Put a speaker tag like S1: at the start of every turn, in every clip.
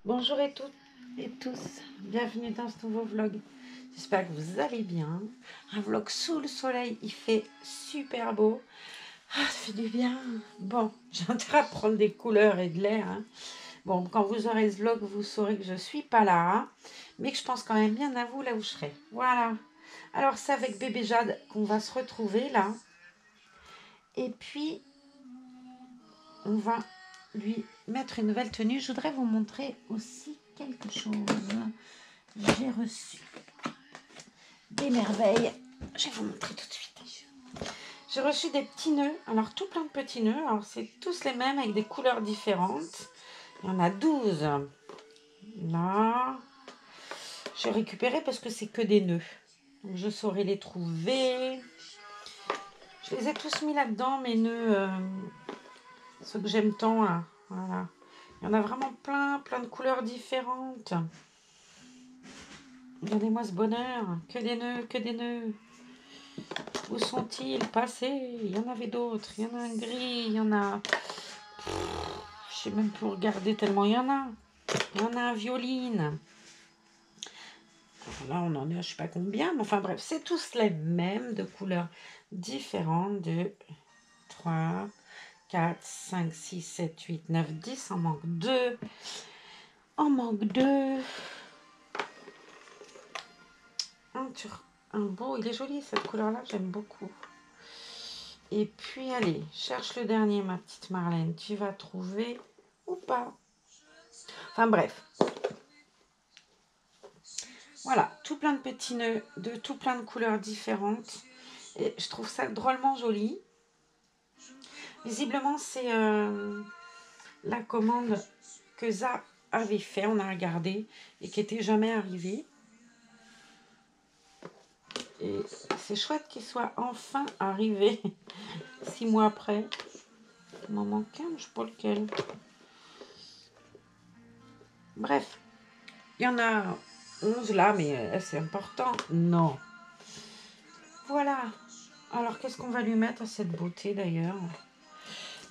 S1: Bonjour et tous, bienvenue dans ce nouveau vlog. J'espère que vous allez bien. Un vlog sous le soleil, il fait super beau. Ah, ça fait du bien. Bon, j'ai intérêt à prendre des couleurs et de l'air. Hein. Bon, quand vous aurez ce vlog, vous saurez que je suis pas là, hein, mais que je pense quand même bien à vous là où je serai. Voilà. Alors c'est avec bébé Jade qu'on va se retrouver là. Et puis, on va lui mettre une nouvelle tenue. Je voudrais vous montrer aussi quelque chose. J'ai reçu des merveilles. Je vais vous montrer tout de suite. J'ai reçu des petits nœuds. Alors, tout plein de petits nœuds. Alors, c'est tous les mêmes avec des couleurs différentes. Il y en a 12. Là. J'ai récupéré parce que c'est que des nœuds. Donc, je saurais les trouver. Je les ai tous mis là-dedans, mes nœuds. Ceux que j'aime tant, là. Voilà. Il y en a vraiment plein de couleurs différentes. Regardez-moi ce bonheur. Que des nœuds, que des nœuds. Où sont-ils passés? Il y en avait d'autres. Il y en a un gris, il y en a... Je sais même plus regarder tellement il y en a. Il y en a un violine. Alors là, on en est à je sais pas combien. Mais enfin bref, c'est tous les mêmes de couleurs différentes. 2, 3, 4, 5, 6, 7, 8, 9, 10. En manque 2. En manque 2. Un beau, il est joli cette couleur-là, j'aime beaucoup. Et puis, allez, cherche le dernier, ma petite Marlène. Tu vas trouver ou pas? Enfin, bref. Voilà, tout plein de petits nœuds, de tout plein de couleurs différentes. Et je trouve ça drôlement joli. Visiblement, c'est la commande que Ça avait fait, on a regardé, et qui n'était jamais arrivée. Et c'est chouette qu'il soit enfin arrivé, 6 mois après. Il m'en manque un, je ne sais pas lequel. Bref, il y en a 11 là, mais c'est important. Non. Voilà. Alors, qu'est-ce qu'on va lui mettre à cette beauté d'ailleurs?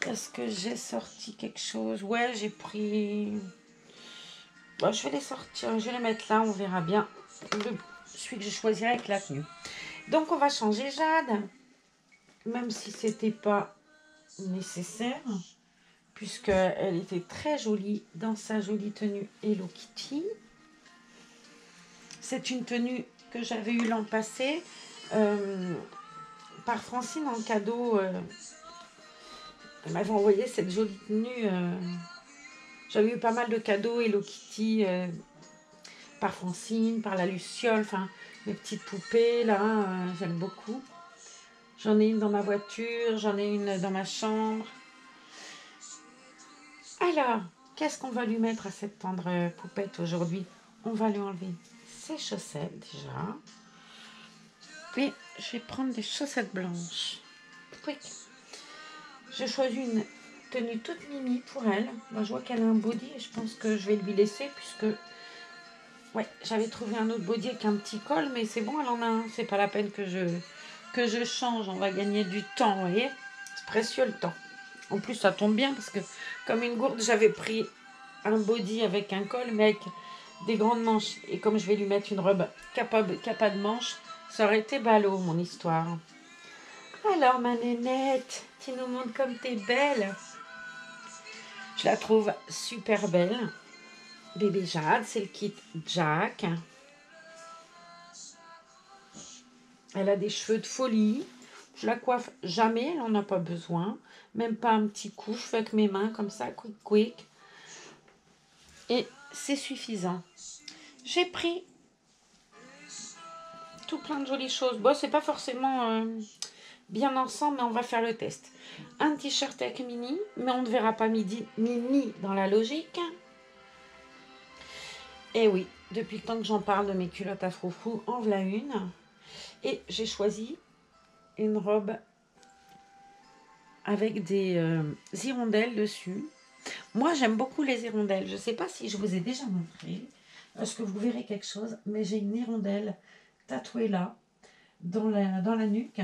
S1: Est-ce que j'ai sorti quelque chose? Ouais, j'ai pris... Bon, je vais les sortir, je vais les mettre là, on verra bien. Celui que je choisirai avec la tenue. Donc, on va changer Jade. Même si c'était pas nécessaire. Puisqu'elle était très jolie dans sa jolie tenue Hello Kitty. C'est une tenue que j'avais eue l'an passé par Francine en cadeau. Elle m'avait envoyé cette jolie tenue. J'avais eu pas mal de cadeaux Hello Kitty par Francine, par la Luciole, enfin les petites poupées là, j'aime beaucoup. J'en ai une dans ma voiture, j'en ai une dans ma chambre. Alors, qu'est-ce qu'on va lui mettre à cette tendre poupette aujourd'hui? On va lui enlever ses chaussettes déjà. Puis, je vais prendre des chaussettes blanches. Quick. J'ai choisi une tenue toute mimi pour elle. Moi, je vois qu'elle a un body et je pense que je vais lui laisser puisque... Ouais, j'avais trouvé un autre body avec un petit col, mais c'est bon, elle en a un. C'est pas la peine que je change. On va gagner du temps, vous voyez. C'est précieux le temps. En plus, ça tombe bien parce que, comme une gourde, j'avais pris un body avec un col, mais avec des grandes manches. Et comme je vais lui mettre une robe qui n'a pas de manches, ça aurait été ballot, mon histoire. Alors, ma nénette, tu nous montres comme t'es belle. Je la trouve super belle. Bébé Jade, c'est le kit Jack. Elle a des cheveux de folie. Je la coiffe jamais, elle n'en a pas besoin. Même pas un petit coup, je fais avec mes mains comme ça, quick. Et c'est suffisant. J'ai pris tout plein de jolies choses. Bon, c'est pas forcément bien ensemble, mais on va faire le test. Un t-shirt avec mini, mais on ne verra pas mini dans la logique. Et oui, depuis le temps que j'en parle de mes culottes à froufrou, en voilà une. Et j'ai choisi une robe avec des hirondelles dessus. Moi, j'aime beaucoup les hirondelles. Je ne sais pas si je vous ai déjà montré. Est-ce que vous verrez quelque chose? Mais j'ai une hirondelle tatouée là, dans la nuque.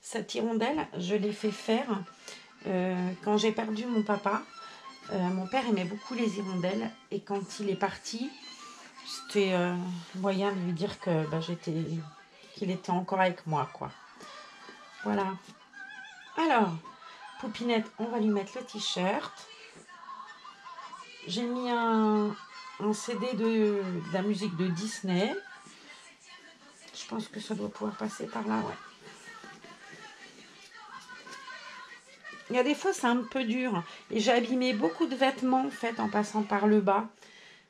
S1: Cette hirondelle, je l'ai fait faire quand j'ai perdu mon papa. Mon père aimait beaucoup les hirondelles. Et quand il est parti, c'était moyen de lui dire que qu'il était encore avec moi, quoi. Voilà. Alors, Poupinette, on va lui mettre le t-shirt. J'ai mis un CD de la musique de Disney. Je pense que ça doit pouvoir passer par là, ouais. Il y a des fois, c'est un peu dur. Et j'ai abîmé beaucoup de vêtements, en fait, en passant par le bas.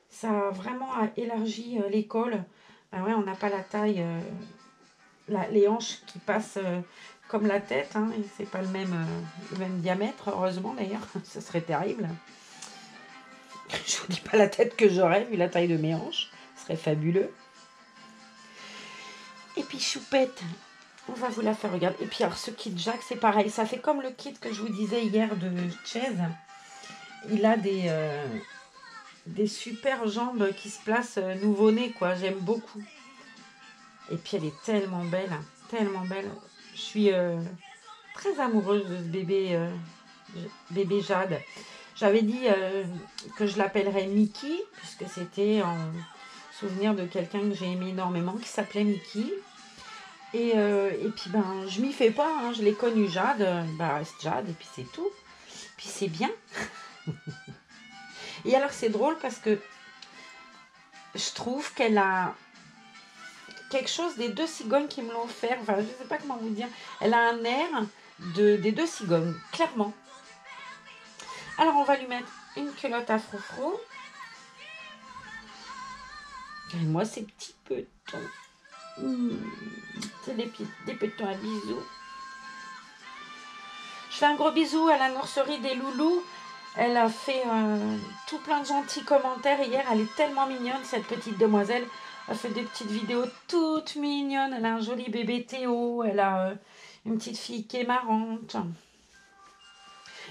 S1: Ça a vraiment élargi les cols. Ben ouais, on n'a pas la taille, les hanches qui passent comme la tête. Hein, et c'est pas le même diamètre, heureusement d'ailleurs. Ce serait terrible. Je vous dis pas la tête que j'aurais, vu la taille de mes hanches. Ce serait fabuleux. Et puis Choupette, on va vous la faire regarder. Et puis alors ce kit Jack, c'est pareil. Ça fait comme le kit que je vous disais hier de Chaise. Il a des super jambes qui se placent nouveau-né, quoi. J'aime beaucoup. Et puis elle est tellement belle, hein, tellement belle. Je suis très amoureuse de ce bébé Jade. J'avais dit que je l'appellerais Mickey, puisque c'était en souvenir de quelqu'un que j'ai aimé énormément, qui s'appelait Mickey. Et puis, ben, je m'y fais pas, hein, je l'ai connue Jade, bah, reste Jade, et puis c'est tout. Puis c'est bien. Et alors, c'est drôle parce que je trouve qu'elle a quelque chose des deux cigognes qui me l'ont offert. Enfin, je sais pas comment vous dire. Elle a un air des deux cigognes, clairement. Alors, on va lui mettre une culotte à froufrou. Et moi, ces petits petons. C'est des petons à bisous. Je fais un gros bisou à la nurserie des loulous. Elle a fait tout plein de gentils commentaires hier. Elle est tellement mignonne, cette petite demoiselle. Elle fait des petites vidéos toutes mignonnes. Elle a un joli bébé Théo. Elle a une petite fille qui est marrante.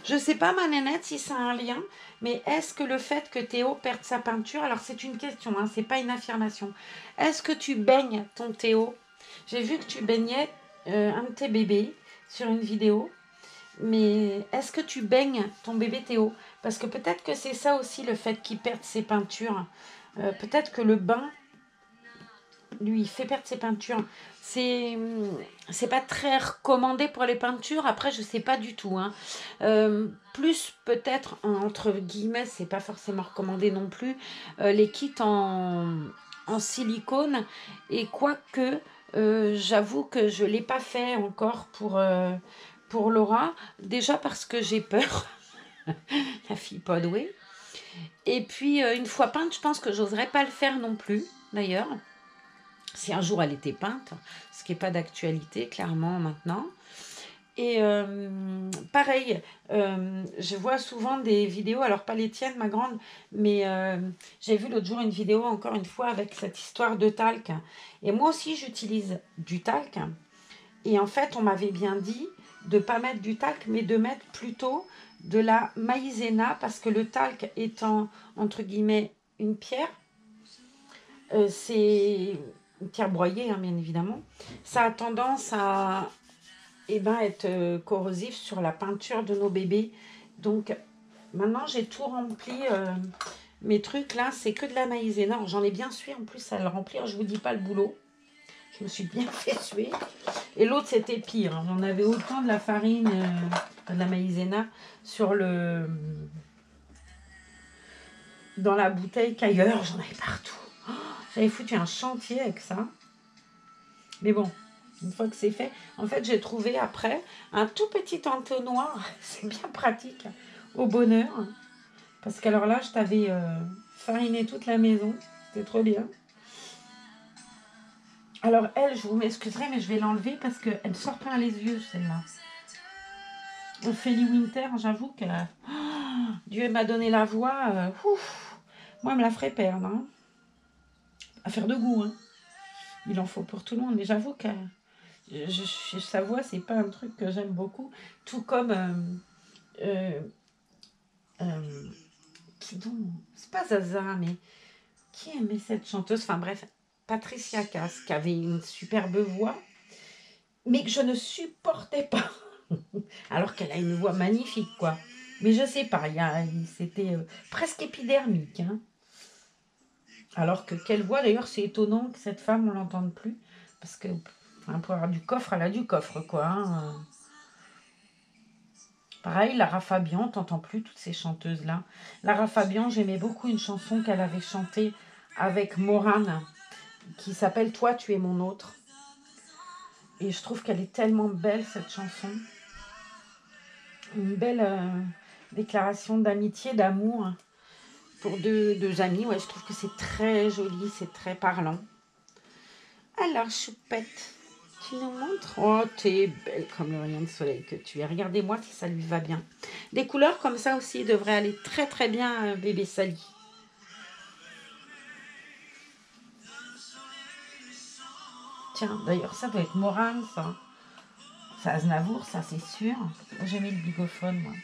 S1: Je ne sais pas, ma nénette, si c'est un lien, mais est-ce que le fait que Théo perde sa peinture, alors c'est une question, hein, c'est pas une affirmation. Est-ce que tu baignes ton Théo? J'ai vu que tu baignais un de tes bébés sur une vidéo. Mais est-ce que tu baignes ton bébé Théo? Parce que peut-être que c'est ça aussi le fait qu'il perde ses peintures. Peut-être que le bain lui fait perdre ses peintures. C'est pas très recommandé pour les peintures. Après, je sais pas du tout. Hein. Plus peut-être entre guillemets, c'est pas forcément recommandé non plus. Les kits en silicone et quoique j'avoue que je l'ai pas fait encore pour Laura. Déjà parce que j'ai peur. La fille pas douée. Et puis une fois peinte, je pense que j'oserais pas le faire non plus. D'ailleurs. Si un jour elle était peinte, ce qui n'est pas d'actualité, clairement, maintenant. Et pareil, je vois souvent des vidéos, alors pas les tiennes, ma grande, mais j'ai vu l'autre jour une vidéo, encore une fois, avec cette histoire de talc. Et moi aussi, j'utilise du talc. Et en fait, on m'avait bien dit de ne pas mettre du talc, mais de mettre plutôt de la maïzena, parce que le talc étant, entre guillemets, une pierre, c'est une pierre broyée, hein, bien évidemment, ça a tendance à être corrosif sur la peinture de nos bébés. Donc, maintenant, j'ai tout rempli. Mes trucs, là, c'est que de la maïzena. J'en ai bien sué, en plus, à le remplir. Je vous dis pas le boulot. Je me suis bien fait suer. Et l'autre, c'était pire. Hein. J'en avais autant de la farine, de la maïzena, dans la bouteille qu'ailleurs. J'en avais partout. J'avais foutu un chantier avec ça. Mais bon, une fois que c'est fait, en fait, j'ai trouvé après un tout petit entonnoir. C'est bien pratique, au bonheur. Parce qu'alors là, je t'avais fariné toute la maison. C'était trop bien. Alors elle, je vous m'excuserai, mais je vais l'enlever parce qu'elle me sort plein les yeux, celle-là. Ophélie Winter, j'avoue que Dieu m'a donné la voix. Moi, elle me la ferait perdre. Hein. Affaire de goût. Hein. Il en faut pour tout le monde. Mais j'avoue que sa voix, c'est pas un truc que j'aime beaucoup. Tout comme... qui donc? C'est pas Zaza, mais qui aimait cette chanteuse? Enfin bref, Patricia Cass, qui avait une superbe voix, mais que je ne supportais pas. Alors qu'elle a une voix magnifique, quoi. Mais je sais pas, c'était presque épidermique. Hein. Alors que quelle voix, d'ailleurs, c'est étonnant que cette femme, on l'entende plus. Parce que enfin, pour avoir du coffre, elle a du coffre, quoi. Hein. Pareil, Lara Fabian, t'entends plus toutes ces chanteuses-là. Lara Fabian, j'aimais beaucoup une chanson qu'elle avait chantée avec Morane, qui s'appelle « Toi, tu es mon autre ». Et je trouve qu'elle est tellement belle, cette chanson. Une belle déclaration d'amitié, d'amour pour deux amis. Ouais, je trouve que c'est très joli, c'est très parlant. Alors, Choupette, tu nous montres? Oh, t'es belle comme le rayon de soleil que tu es. Regardez-moi si ça lui va bien. Des couleurs comme ça aussi devraient aller très très bien, bébé Sally. Tiens, d'ailleurs, ça doit être Morane, ça. C'est Aznavour, ça, c'est sûr. J'ai mis le bigophone, moi.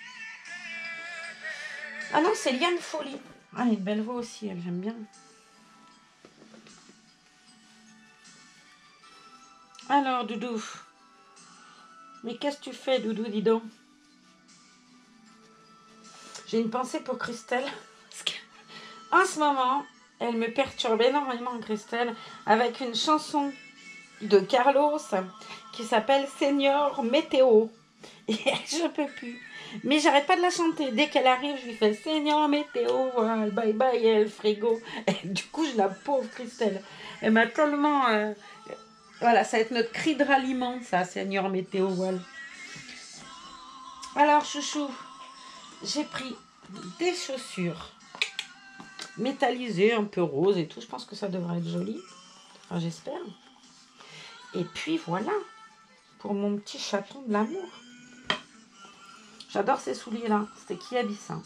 S1: Ah non, c'est Liane Folly. Ah, elle a une belle voix aussi, elle, j'aime bien. Alors, Doudou. Mais qu'est-ce que tu fais, Doudou, dis donc? J'ai une pensée pour Christelle. Parce qu'en ce moment, elle me perturbe énormément, Christelle, avec une chanson de Carlos qui s'appelle Senior Météo. Et je peux plus. Mais j'arrête pas de la chanter. Dès qu'elle arrive, je lui fais Senior Météo, voilà, bye bye, el frigo. Et du coup, je la pauvre Christelle. Elle m'a tellement. Voilà, ça va être notre cri de ralliement, ça, Senior Météo, voilà. Alors, chouchou, j'ai pris des chaussures métallisées, un peu roses et tout. Je pense que ça devrait être joli. Enfin, j'espère. Et puis voilà, pour mon petit chaton de l'amour. J'adore ces souliers-là. C'était Kiabi, ça.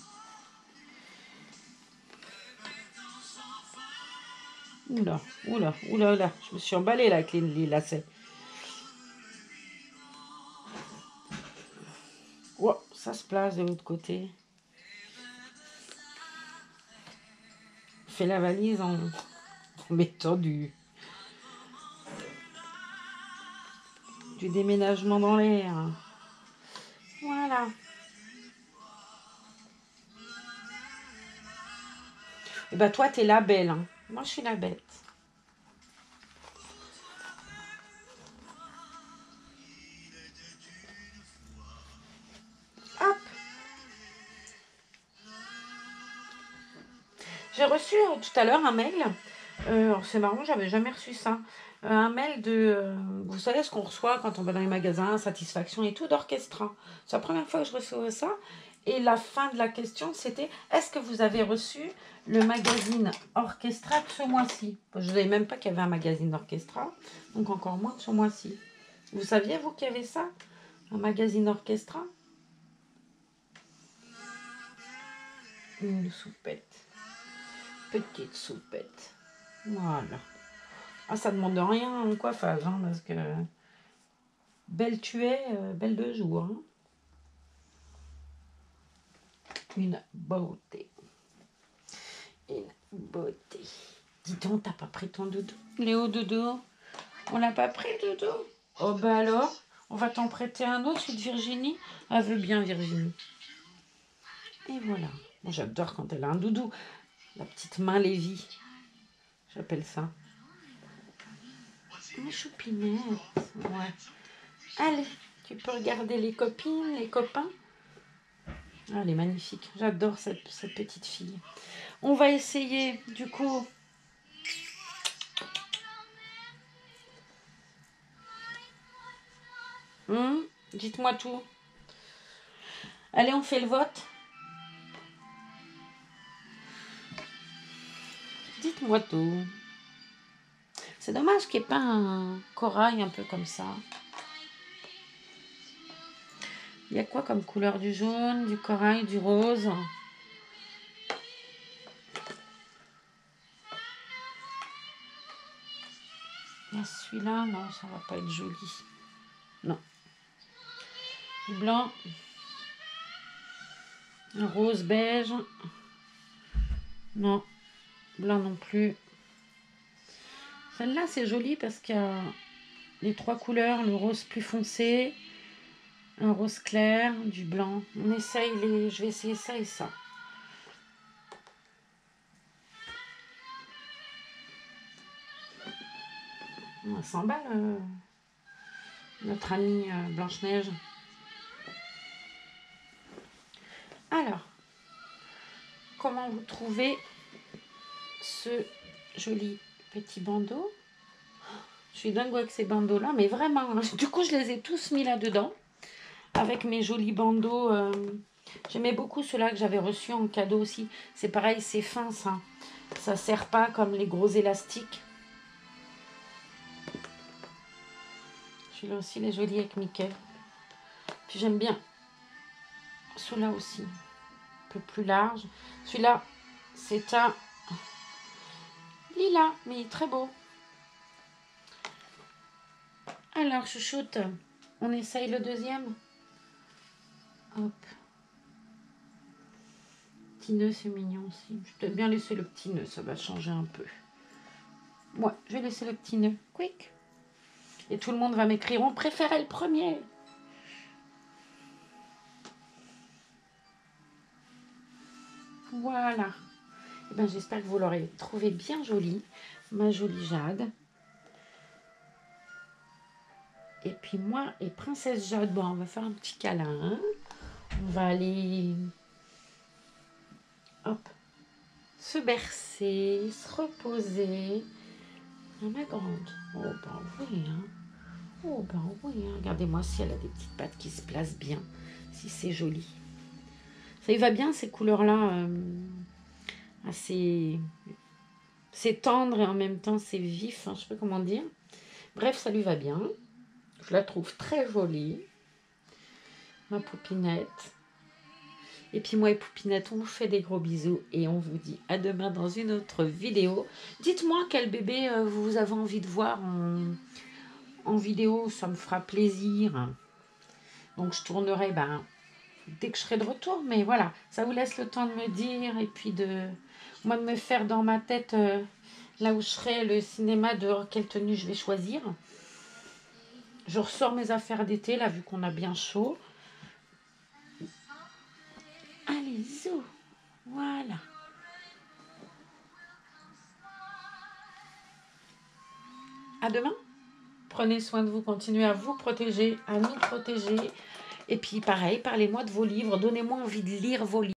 S1: Oula, oula, oula, oula. Je me suis emballée là avec les lacets. Oh, ça se place de l'autre côté. Fais la valise en mettant du déménagement dans l'air. Voilà. Et bah toi, t'es la belle. Hein. Moi, je suis la bête. Hop. J'ai reçu tout à l'heure un mail. C'est marrant, j'avais jamais reçu ça. Un mail de... vous savez ce qu'on reçoit quand on va dans les magasins, Satisfaction et tout, d'Orchestra. C'est la première fois que je reçois ça. Et la fin de la question, c'était « Est-ce que vous avez reçu le magazine Orchestra de ce mois-ci » Je ne savais même pas qu'il y avait un magazine Orchestra, donc encore moins de ce mois-ci. Vous saviez, vous, qu'il y avait ça? Un magazine Orchestra? Une soupette. Petite soupette. Voilà. Ah, ça demande rien en coiffage, hein, parce que belle tu es, belle de jour. Hein. Une beauté. Une beauté. Dis donc, t'as pas pris ton doudou? Léo doudou? On l'a pas pris le doudou? Oh bah alors, on va t'en prêter un autre, celui de Virginie. Elle veut bien Virginie. Et voilà. Moi j'adore quand elle a un doudou. La petite main Lévi. J'appelle ça. Une choupinette. Ouais. Allez, tu peux regarder les copines, les copains. Ah, elle est magnifique. J'adore cette petite fille. On va essayer, du coup... Dites-moi tout. Allez, on fait le vote. Dites-moi tout. C'est dommage qu'il n'y ait pas un corail un peu comme ça. Il y a quoi comme couleur? Du jaune, du corail, du rose? Il y a celui-là, non, ça va pas être joli. Non. Du blanc. Un rose beige. Non. Blanc non plus. Celle-là, c'est joli parce qu'il y a les trois couleurs. Le rose plus foncé. un rose clair, du blanc. On essaye les... Je vais essayer ça et ça. On s'emballe, notre amie Blanche-Neige. Alors, comment vous trouvez ce joli petit bandeau? Je suis dingue avec ces bandeaux-là, mais vraiment. Du coup, je les ai tous mis là-dedans, avec mes jolis bandeaux. J'aimais beaucoup ceux-là que j'avais reçus en cadeau aussi. C'est pareil, c'est fin, ça. Ça ne sert pas comme les gros élastiques. Celui-là aussi, il est joli avec Mickey. Puis j'aime bien ceux-là aussi. Un peu plus large. Celui-là, c'est un lilas, mais il est très beau. Alors, chouchoute, on essaye le deuxième. Hop. Petit nœud, c'est mignon aussi. Je vais bien laisser le petit nœud, ça va changer un peu. Ouais, je vais laisser le petit nœud. Quick. Et tout le monde va m'écrire, on préférait le premier. Voilà. Et ben, j'espère que vous l'aurez trouvé bien jolie, ma jolie Jade. Et puis moi et Princesse Jade, bon, on va faire un petit câlin. On va aller, hop, se bercer, se reposer. Ah, ma grande. Oh, ben oui, hein. Oh, ben oui, hein. Regardez-moi si elle a des petites pattes qui se placent bien. Si c'est joli. Ça y va bien, ces couleurs-là. Assez... C'est tendre et en même temps, c'est vif. Hein, je ne sais pas comment dire. Bref, ça lui va bien. Je la trouve très jolie. Ma poupinette. Et puis moi et Poupinette, on vous fait des gros bisous et on vous dit à demain dans une autre vidéo. Dites-moi quel bébé vous avez envie de voir en vidéo, ça me fera plaisir. Donc je tournerai dès que je serai de retour, mais voilà, ça vous laisse le temps de me dire et puis de moi de me faire dans ma tête là où je serai le cinéma, de quelle tenue je vais choisir. Je ressors mes affaires d'été là vu qu'on a bien chaud. Allez, zou. Voilà. À demain. Prenez soin de vous, continuez à vous protéger, à nous protéger. Et puis pareil, parlez-moi de vos livres, donnez-moi envie de lire vos livres.